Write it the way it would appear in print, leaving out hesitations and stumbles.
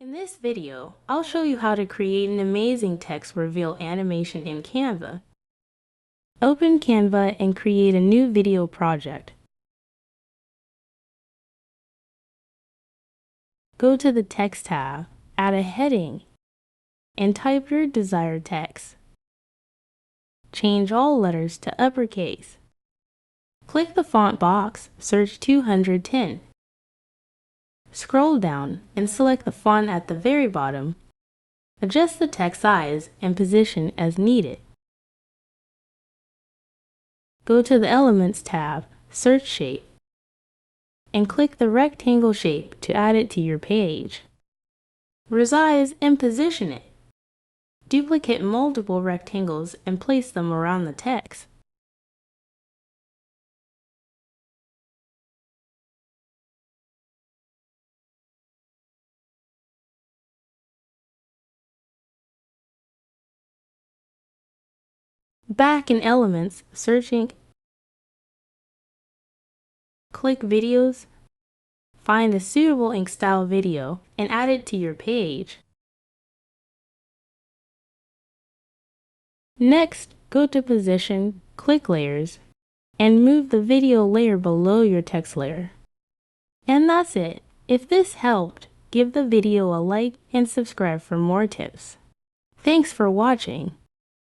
In this video, I'll show you how to create an amazing text reveal animation in Canva. Open Canva and create a new video project. Go to the Text tab, add a heading, and type your desired text. Change all letters to uppercase. Click the font box, search 210. Scroll down and select the font at the very bottom. Adjust the text size and position as needed. Go to the Elements tab, search Shape, and click the rectangle shape to add it to your page. Resize and position it. Duplicate multiple rectangles and place them around the text. Back in Elements, searching, click Videos, find a suitable ink style video, and add it to your page. Next, go to Position, click Layers, and move the video layer below your text layer. And that's it. If this helped, give the video a like and subscribe for more tips. Thanks for watching.